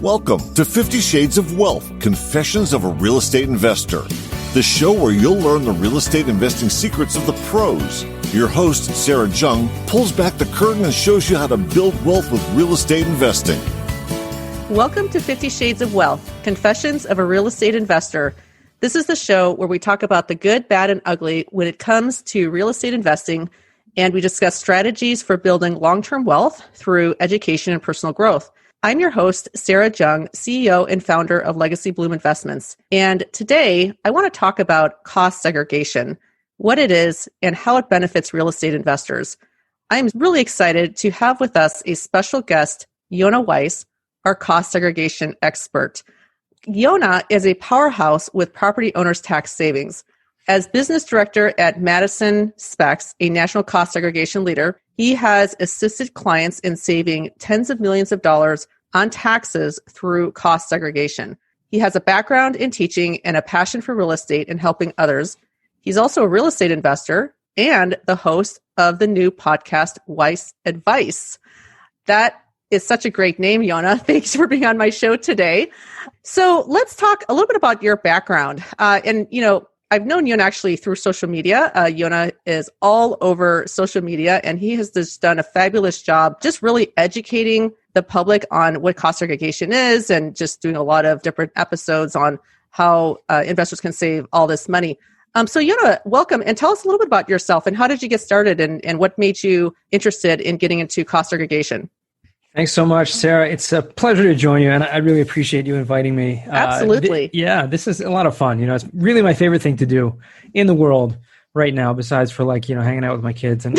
Welcome to 50 Shades of Wealth, Confessions of a Real Estate Investor, the show where you'll learn the real estate investing secrets of the pros. Your host, Sarah Jung, pulls back the curtain and shows you how to build wealth with real estate investing. Welcome to 50 Shades of Wealth, Confessions of a Real Estate Investor. This is the show where we talk about the good, bad, and ugly when it comes to real estate investing, and we discuss strategies for building long-term wealth through education and personal growth. I'm your host, Sarah Jung, CEO and founder of Legacy Bloom Investments. And today, I want to talk about cost segregation, what it is, and how it benefits real estate investors. I'm really excited to have with us a special guest, Yonah Weiss, our cost segregation expert. Yonah is a powerhouse with property owners' tax savings. As business director at Madison SPECS, a national cost segregation leader, he has assisted clients in saving tens of millions of dollars on taxes through cost segregation. He has a background in teaching and a passion for real estate and helping others. He's also a real estate investor and the host of the new podcast, Weiss Advice. That is such a great name, Yonah. Thanks for being on my show today. So let's talk a little bit about your background. I've known Yonah actually through social media. Yonah is all over social media, and he has just done a fabulous job just really educating the public on what cost segregation is and just doing a lot of different episodes on how investors can save all this money. So Yonah, welcome, and tell us a little bit about yourself and how did you get started and what made you interested in getting into cost segregation? Thanks so much, Sarah. It's a pleasure to join you, and I really appreciate you inviting me. Absolutely. This is a lot of fun. It's really my favorite thing to do in the world right now, besides for hanging out with my kids, and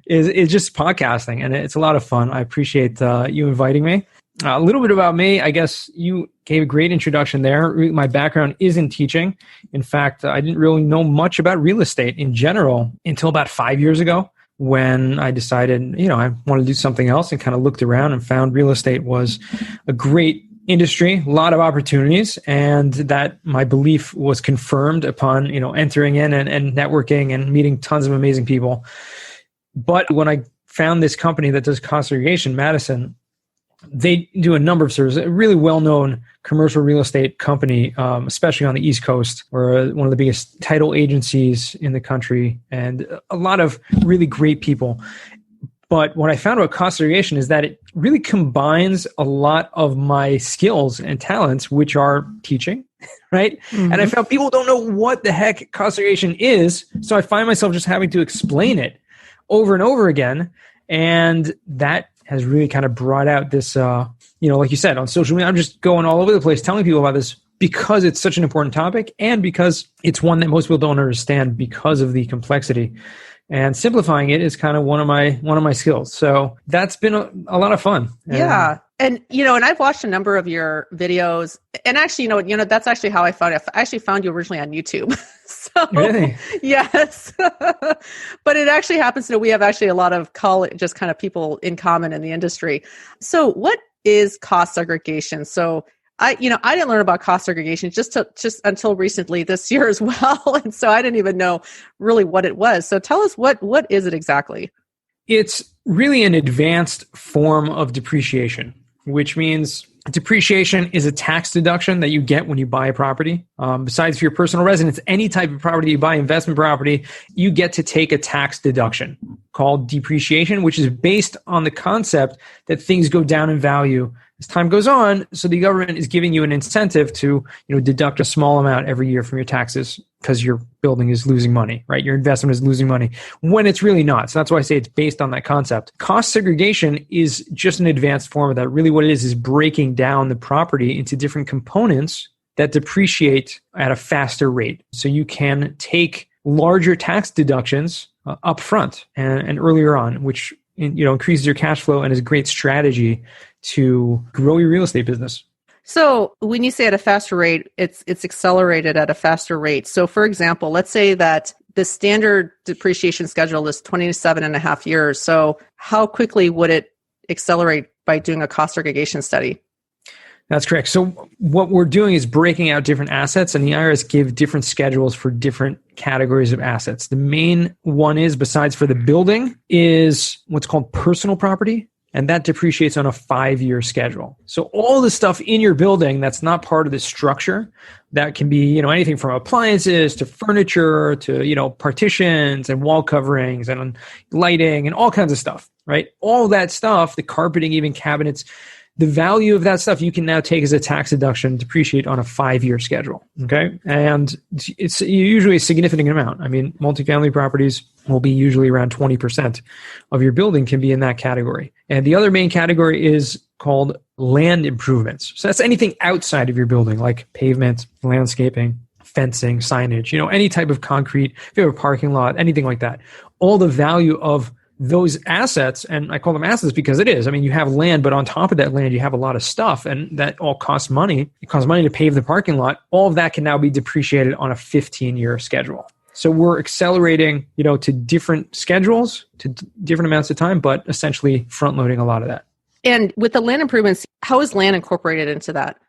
is just podcasting, and it's a lot of fun. I appreciate you inviting me. A little bit about me, I guess you gave a great introduction there. My background is in teaching. In fact, I didn't really know much about real estate in general until about 5 years ago, when I decided, I want to do something else and kind of looked around and found real estate was a great industry, a lot of opportunities, and that my belief was confirmed upon, entering in and networking and meeting tons of amazing people. But when I found this company that does cost segregation, Madison, they do a number of services, a really well-known commercial real estate company, especially on the East Coast. We're one of the biggest title agencies in the country and a lot of really great people. But what I found about cost segregation is that it really combines a lot of my skills and talents, which are teaching, right? Mm-hmm. And I found people don't know what the heck cost segregation is. So I find myself just having to explain it over and over again. And that has really kind of brought out this, like you said, on social media, I'm just going all over the place telling people about this because it's such an important topic and because it's one that most people don't understand because of the complexity. And simplifying it is kind of one of my skills. So that's been a lot of fun. Yeah. And I've watched a number of your videos, and actually, that's actually how I found it. I actually found you originally on YouTube. So, really? Yes. But it actually happens that we have actually a lot of just kind of people in common in the industry. So what is cost segregation? So I didn't learn about cost segregation just until recently this year as well. And so I didn't even know really what it was. So tell us, what is it exactly? It's really an advanced form of depreciation, which means depreciation is a tax deduction that you get when you buy a property. Besides for your personal residence, any type of property you buy, investment property, you get to take a tax deduction called depreciation, which is based on the concept that things go down in value as time goes on. So the government is giving you an incentive to, deduct a small amount every year from your taxes because your building is losing money, right? Your investment is losing money when it's really not. So that's why I say it's based on that concept. Cost segregation is just an advanced form of that. Really what it is breaking down the property into different components that depreciate at a faster rate. So you can take larger tax deductions up front and earlier on, which increases your cash flow and is a great strategy to grow your real estate business. So when you say at a faster rate, it's accelerated at a faster rate. So for example, let's say that the standard depreciation schedule is 27 and a half years. So how quickly would it accelerate by doing a cost segregation study? That's correct. So what we're doing is breaking out different assets, and the IRS give different schedules for different categories of assets. The main one is, besides for the building, is what's called personal property. and that depreciates on a 5-year schedule. So all the stuff in your building that's not part of the structure, that can be, anything from appliances to furniture to, partitions and wall coverings and lighting and all kinds of stuff, right? All that stuff, the carpeting, even cabinets, the value of that stuff you can now take as a tax deduction, depreciate on a 5-year schedule, okay? And it's usually a significant amount. I mean, multifamily properties will be usually around 20% of your building can be in that category. And the other main category is called land improvements. So that's anything outside of your building, like pavement, landscaping, fencing, signage, any type of concrete, if you have a parking lot, anything like that. All the value of those assets, and I call them assets because it is. I mean, you have land, but on top of that land, you have a lot of stuff, and that all costs money. It costs money to pave the parking lot. All of that can now be depreciated on a 15-year schedule. So we're accelerating, to different schedules, to different amounts of time, but essentially front-loading a lot of that. And with the land improvements, how is land incorporated into that?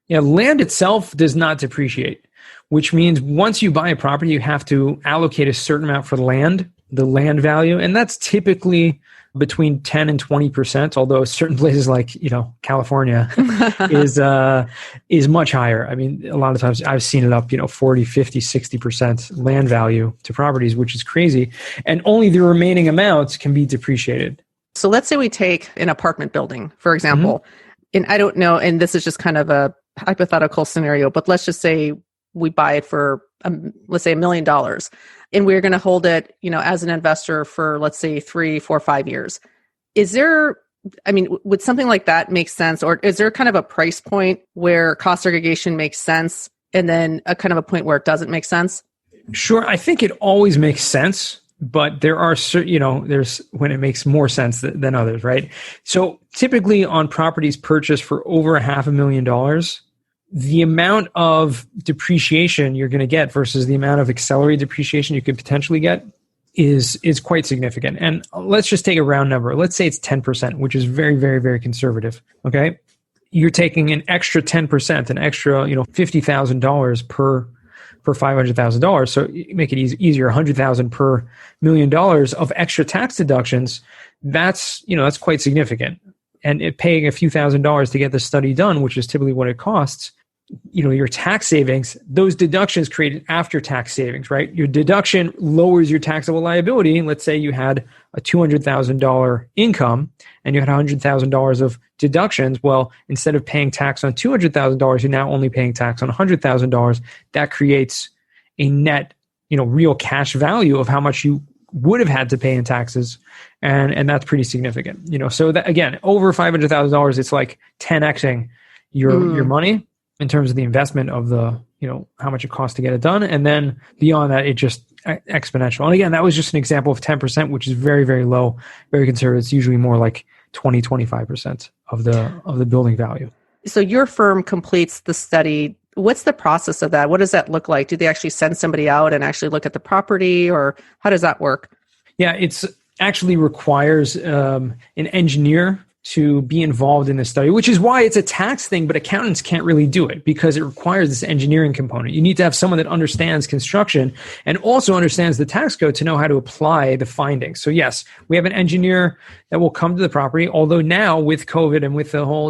Yeah, land itself does not depreciate, which means once you buy a property, you have to allocate a certain amount for the land value, and that's typically between 10 and 20%, although certain places like, California is much higher. I mean, a lot of times I've seen it up, 40, 50, 60% land value to properties, which is crazy. And only the remaining amounts can be depreciated. So let's say we take an apartment building, for example, and I don't know, and this is just kind of a hypothetical scenario, but let's just say we buy it for, let's say $1 million. And we're going to hold it, as an investor for, let's say, 3, 4, 5 years. Would something like that make sense? Or is there kind of a price point where cost segregation makes sense and then a kind of a point where it doesn't make sense? Sure. I think it always makes sense, but there are certain, there's when it makes more sense than others, right? So typically on properties purchased for over $500,000, the amount of depreciation you're going to get versus the amount of accelerated depreciation you could potentially get is quite significant. And let's just take a round number. Let's say it's 10%, which is very, very, very conservative. Okay. You're taking an extra 10%, an extra, $50,000 per $500,000. So you make it easier, $100,000 per $1 million of extra tax deductions. That's quite significant. And paying a few $1,000s to get the study done, which is typically what it costs, your tax savings, those deductions create an after-tax savings, right? Your deduction lowers your taxable liability. Let's say you had a $200,000 income and you had $100,000 of deductions. Well, instead of paying tax on $200,000, you're now only paying tax on $100,000. That creates a net, real cash value of how much you would have had to pay in taxes. And that's pretty significant, so that again, over $500,000, it's like 10xing your money in terms of the investment of the, how much it costs to get it done. And then beyond that, it just exponential. And again, that was just an example of 10%, which is very, very low, very conservative. It's usually more like 20, 25% of the building value. So your firm completes the study. What's the process of that? What does that look like? Do they actually send somebody out and actually look at the property, or how does that work? Yeah, it's actually requires an engineer to be involved in the study, which is why it's a tax thing, but accountants can't really do it because it requires this engineering component. You need to have someone that understands construction and also understands the tax code to know how to apply the findings. So yes, we have an engineer that will come to the property, although now with COVID and with the whole,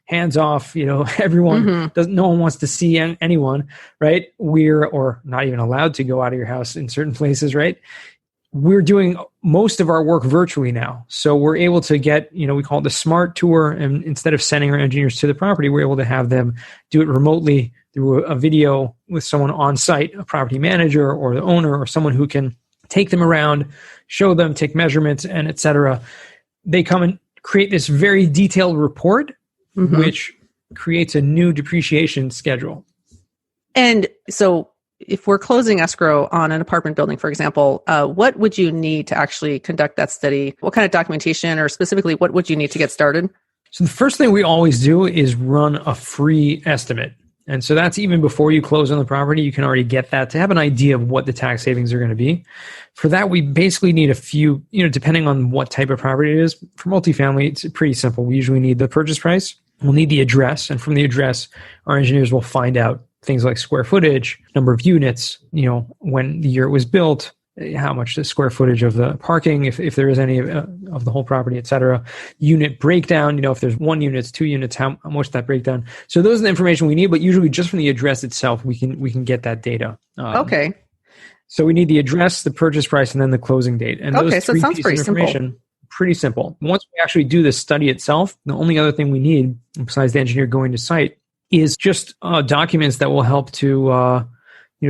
hands off, everyone no one wants to see anyone, right? Or not even allowed to go out of your house in certain places, right? We're doing most of our work virtually now. So we're able to get, we call it the smart tour. And instead of sending our engineers to the property, we're able to have them do it remotely through a video with someone on site, a property manager or the owner or someone who can take them around, show them, take measurements, and et cetera. They come and create this very detailed report, which creates a new depreciation schedule. And so if we're closing escrow on an apartment building, for example, what would you need to actually conduct that study? What kind of documentation, or specifically, what would you need to get started? So the first thing we always do is run a free estimate. And so that's even before you close on the property, you can already get that to have an idea of what the tax savings are going to be. For that, we basically need a few, depending on what type of property it is. For multifamily, it's pretty simple. We usually need the purchase price. We'll need the address. And from the address, our engineers will find out things like square footage, number of units, when the year it was built, how much the square footage of the parking, if there is any of the whole property, et cetera. Unit breakdown, if there's 1 unit, 2 units, how much that breakdown. So those are the information we need, but usually just from the address itself, we can get that data. Okay. So we need the address, the purchase price, and then the closing date. And those so it sounds pretty simple. Pretty simple. Once we actually do the study itself, the only other thing we need, besides the engineer going to site, is just documents that will help to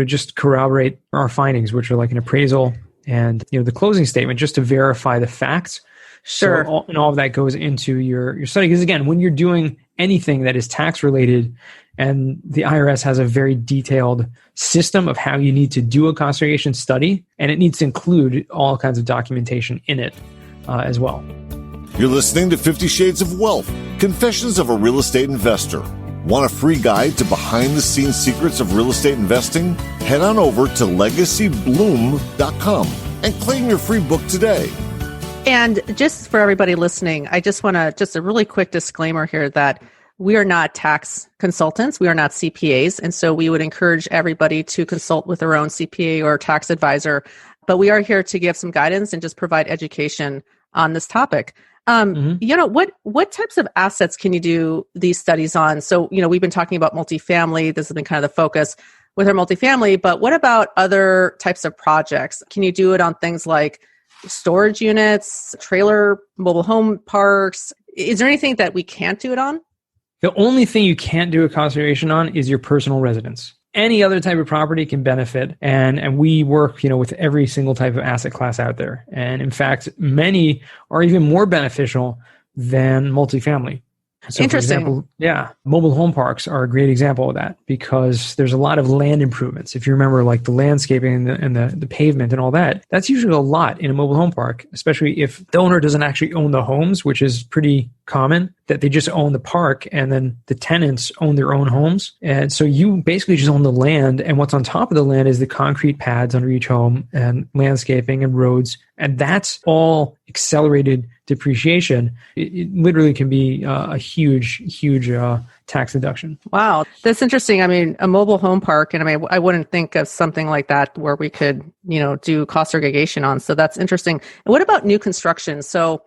just corroborate our findings, which are like an appraisal and the closing statement, just to verify the facts. Sure. So all of that goes into your study. Because again, when you're doing anything that is tax related, and the IRS has a very detailed system of how you need to do a cost segregation study, and it needs to include all kinds of documentation in it as well. You're listening to 50 Shades of Wealth, Confessions of a Real Estate Investor. Want a free guide to behind-the-scenes secrets of real estate investing? Head on over to legacybloom.com and claim your free book today. And just for everybody listening, I just want to, just a really quick disclaimer here that we are not tax consultants. We are not CPAs. And so we would encourage everybody to consult with their own CPA or tax advisor. But we are here to give some guidance and just provide education on this topic. What types of assets can you do these studies on? So, we've been talking about multifamily. This has been kind of the focus with our multifamily, but what about other types of projects? Can you do it on things like storage units, trailer, mobile home parks? Is there anything that we can't do it on? The only thing you can't do a cost segregation on is your personal residence. Any other type of property can benefit, and we work, with every single type of asset class out there. And in fact, many are even more beneficial than multifamily. So interesting. For example, mobile home parks are a great example of that, because there's a lot of land improvements. If you remember, like the landscaping and the pavement and all that, that's usually a lot in a mobile home park, especially if the owner doesn't actually own the homes, which is pretty common, that they just own the park and then the tenants own their own homes. And so you basically just own the land, and what's on top of the land is the concrete pads under each home and landscaping and roads. And that's all accelerated depreciation. It literally can be a huge tax deduction. Wow. That's interesting. I mean, a mobile home park, and I wouldn't think of something like that where we could, do cost segregation on. So that's interesting. And what about new construction? So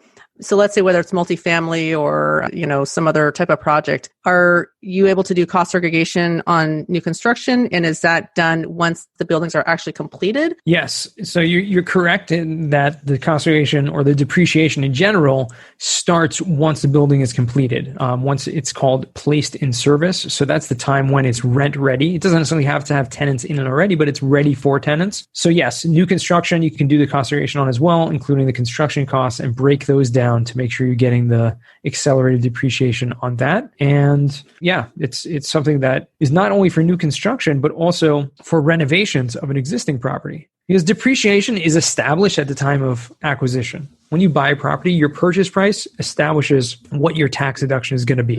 let's say whether it's multifamily or, some other type of project, are you able to do cost segregation on new construction? And is that done once the buildings are actually completed? Yes. So you're correct in that the cost segregation or the depreciation in general starts once the building is completed, once it's called placed in service. So that's the time when it's rent ready. It doesn't necessarily have to have tenants in it already, but it's ready for tenants. So yes, new construction, you can do the cost segregation on as well, including the construction costs, and break those down to make sure you're getting the accelerated depreciation on that. And it's something that is not only for new construction, but also for renovations of an existing property. Because depreciation is established at the time of acquisition. When you buy a property, your purchase price establishes what your tax deduction is going to be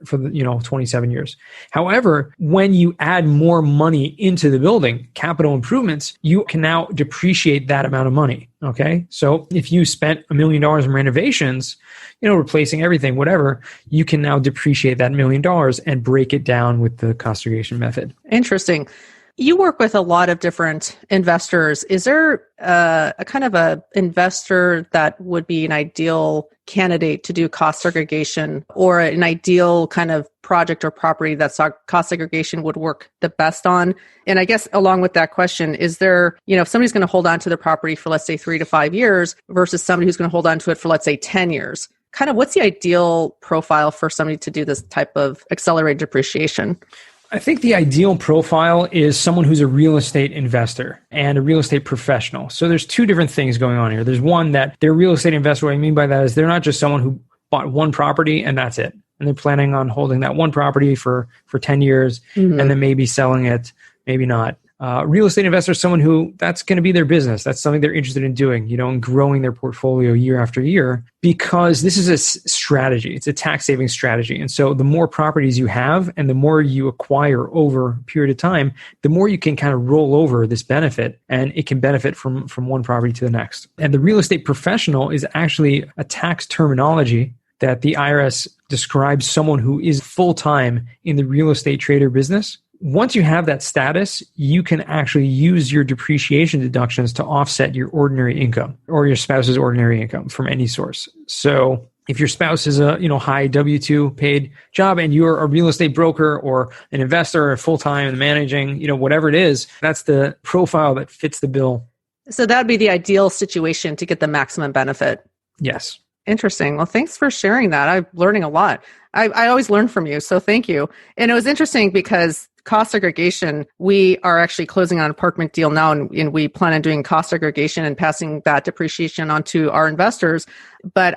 for the 27 years. However, when you add more money into the building, capital improvements, you can now depreciate that amount of money. Okay, so if you spent $1 million in renovations, replacing everything, whatever, you can now depreciate that $1 million and break it down with the cost segregation method. Interesting. You work with a lot of different investors. Is there a kind of a investor that would be an ideal candidate to do cost segregation, or an ideal kind of project or property that cost segregation would work the best on? And I guess along with that question, is there, if somebody's going to hold on to the property for, let's say, 3 to 5 years versus somebody who's going to hold on to it for, let's say, 10 years, kind of what's the ideal profile for somebody to do this type of accelerated depreciation? I think the ideal profile is someone who's a real estate investor and a real estate professional. So there's two different things going on here. There's one that they're a real estate investor. What I mean by that is they're not just someone who bought one property and that's it. And they're planning on holding that one property for 10 years and then maybe selling it, maybe not. Real estate investor is someone who that's going to be their business. That's something they're interested in doing, and growing their portfolio year after year, because this is a strategy. It's a tax saving strategy. And so the more properties you have and the more you acquire over a period of time, the more you can kind of roll over this benefit, and it can benefit from one property to the next. And the real estate professional is actually a tax terminology that the IRS describes someone who is full-time in the real estate trader business, once you have that status, you can actually use your depreciation deductions to offset your ordinary income or your spouse's ordinary income from any source. So if your spouse is a high W-2 paid job and you're a real estate broker or an investor or full-time managing, whatever it is, that's the profile that fits the bill. So that'd be the ideal situation to get the maximum benefit. Yes. Interesting. Well, thanks for sharing that. I'm learning a lot. I always learn from you, so thank you. And it was interesting because cost segregation, we are actually closing on an apartment deal now, and we plan on doing cost segregation and passing that depreciation on to our investors. But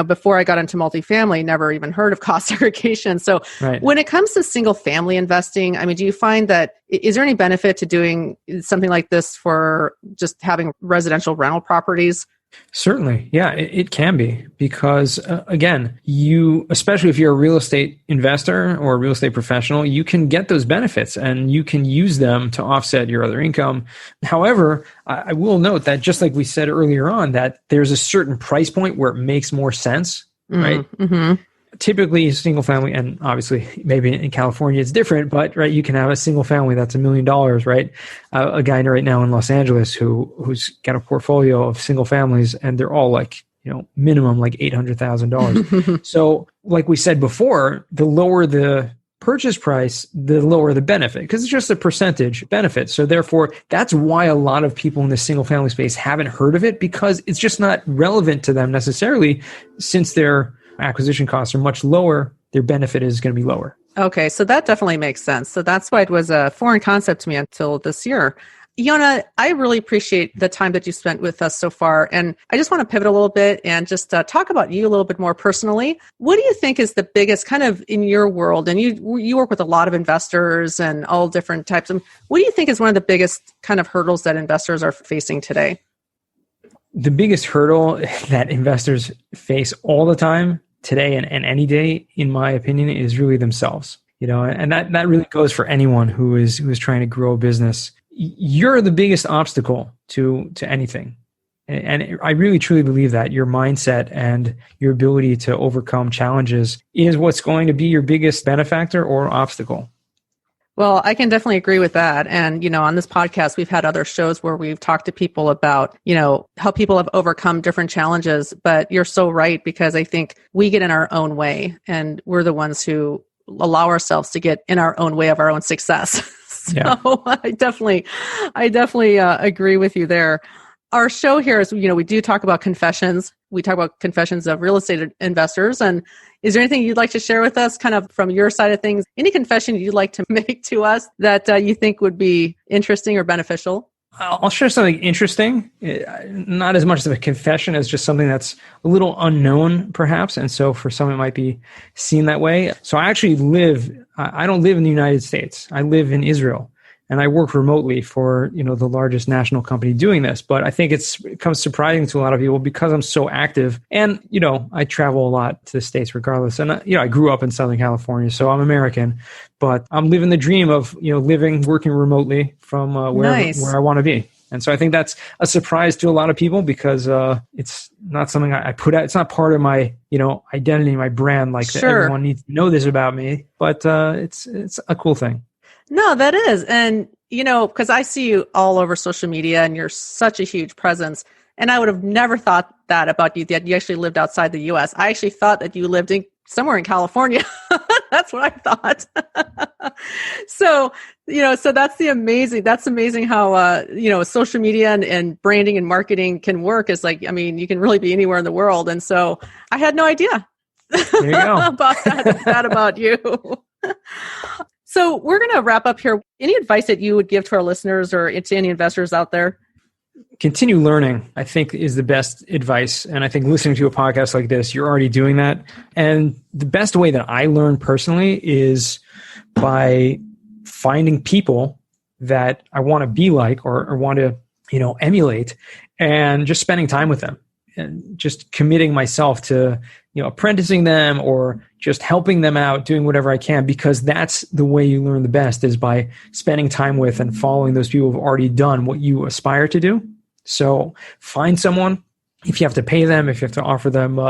before I got into multifamily, never even heard of cost segregation. So When it comes to single family investing, do you find that, is there any benefit to doing something like this for just having residential rental properties? Certainly. Yeah, it can be because, again, especially if you're a real estate investor or a real estate professional, you can get those benefits and you can use them to offset your other income. However, I will note that just like we said earlier on, that there's a certain price point where it makes more sense, right? Mm-hmm. Typically single family, and obviously maybe in California it's different, but you can have a single family that's $1 million, right? A guy right now in Los Angeles who's got a portfolio of single families, and they're all minimum like $800,000. So like we said before, the lower the purchase price, the lower the benefit, because it's just a percentage benefit. So therefore, that's why a lot of people in the single family space haven't heard of it, because it's just not relevant to them necessarily, since their acquisition costs are much lower, their benefit is going to be lower. Okay, so that definitely makes sense. So that's why it was a foreign concept to me until this year. Yonah, I really appreciate the time that you spent with us so far. And I just want to pivot a little bit and just talk about you a little bit more personally. What do you think is the biggest kind of in your world? And you work with a lot of investors and all different types. What do you think is one of the biggest kind of hurdles that investors are facing today? The biggest hurdle that investors face all the time today and any day, in my opinion, is really themselves. And that really goes for anyone who is trying to grow a business. You're the biggest obstacle to anything. And I really truly believe that your mindset and your ability to overcome challenges is what's going to be your biggest benefactor or obstacle. Well, I can definitely agree with that. And, on this podcast, we've had other shows where we've talked to people about, how people have overcome different challenges. But you're so right, because I think we get in our own way, and we're the ones who allow ourselves to get in our own way of our own success. So yeah. I definitely agree with you there. Our show here is, we do talk about confessions. We talk about confessions of real estate investors. And is there anything you'd like to share with us kind of from your side of things? Any confession you'd like to make to us that you think would be interesting or beneficial? I'll share something interesting, not as much of a confession as just something that's a little unknown, perhaps. And so for some, it might be seen that way. So I actually I don't live in the United States. I live in Israel. And I work remotely for, the largest national company doing this. But I think it comes surprising to a lot of people because I'm so active. And, I travel a lot to the States regardless. And, I grew up in Southern California, so I'm American. But I'm living the dream of, working remotely from where I want to be. And so I think that's a surprise to a lot of people because it's not something I put out. It's not part of my, identity, my brand, like that everyone needs to know this about me. But it's a cool thing. No, that is. And, because I see you all over social media and you're such a huge presence. And I would have never thought that about you, that you actually lived outside the U.S. I actually thought that you lived somewhere in California. That's what I thought. So that's amazing how, social media and branding and marketing can work. Is like, you can really be anywhere in the world. And so I had no idea there you go. about that about you. So we're going to wrap up here. Any advice that you would give to our listeners or to any investors out there? Continue learning, I think, is the best advice. And I think listening to a podcast like this, you're already doing that. And the best way that I learn personally is by finding people that I want to be like or want to, emulate, and just spending time with them and just committing myself to, apprenticing them or just helping them out, doing whatever I can, because that's the way you learn the best, is by spending time with and following those people who've already done what you aspire to do. So find someone if you have to pay them, if you have to offer them,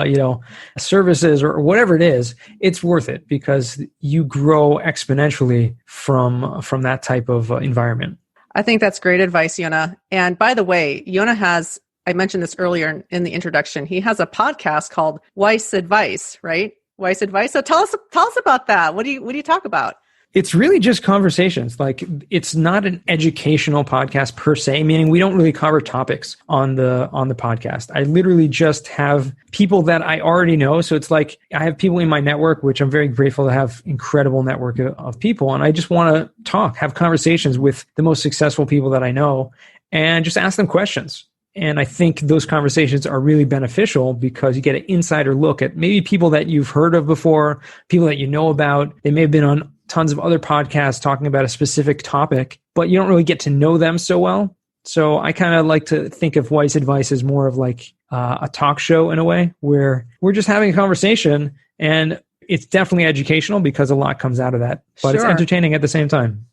services or whatever it is, it's worth it because you grow exponentially from that type of environment. I think that's great advice, Yonah. And by the way, Yonah has, I mentioned this earlier in the introduction, he has a podcast called Weiss Advice, right? Weiss Advice. So tell us about that. What do you talk about? It's really just conversations. Like, it's not an educational podcast per se, meaning we don't really cover topics on the podcast. I literally just have people that I already know. So it's like I have people in my network, which I'm very grateful to have incredible network of people. And I just want to talk, have conversations with the most successful people that I know and just ask them questions. And I think those conversations are really beneficial because you get an insider look at maybe people that you've heard of before, people that you know about. They may have been on tons of other podcasts talking about a specific topic, but you don't really get to know them so well. So I kind of like to think of Weiss Advice as more of like a talk show in a way where we're just having a conversation, and it's definitely educational because a lot comes out of that, but It's entertaining at the same time.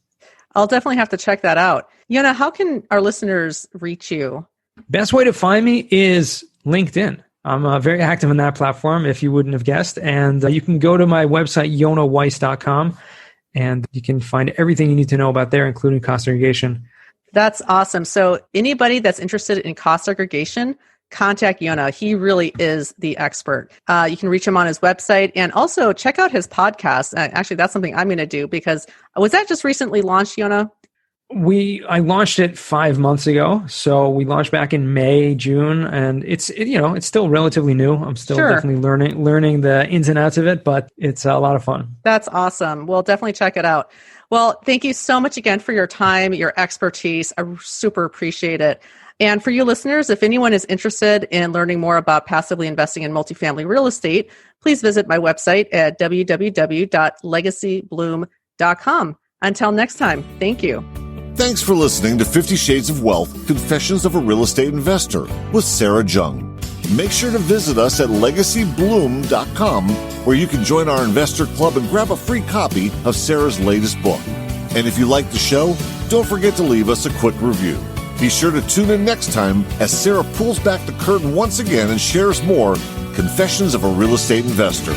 I'll definitely have to check that out. Yonah, how can our listeners reach you? Best way to find me is LinkedIn. I'm very active on that platform, if you wouldn't have guessed. And you can go to my website, YonahWeiss.com, and you can find everything you need to know about there, including cost segregation. That's awesome. So anybody that's interested in cost segregation, contact Yonah. He really is the expert. You can reach him on his website and also check out his podcast. Actually, that's something I'm going to do because was that just recently launched, Yonah? I launched it 5 months ago. So we launched back in May, June, and it's still relatively new. I'm still definitely learning the ins and outs of it, but it's a lot of fun. That's awesome. Well, definitely check it out. Well, thank you so much again for your time, your expertise. I super appreciate it. And for you listeners, if anyone is interested in learning more about passively investing in multifamily real estate, please visit my website at www.legacybloom.com. Until next time, thank you. Thanks for listening to 50 Shades of Wealth, Confessions of a Real Estate Investor with Sarah Jung. Make sure to visit us at legacybloom.com, where you can join our investor club and grab a free copy of Sarah's latest book. And if you like the show, don't forget to leave us a quick review. Be sure to tune in next time as Sarah pulls back the curtain once again and shares more Confessions of a Real Estate Investor.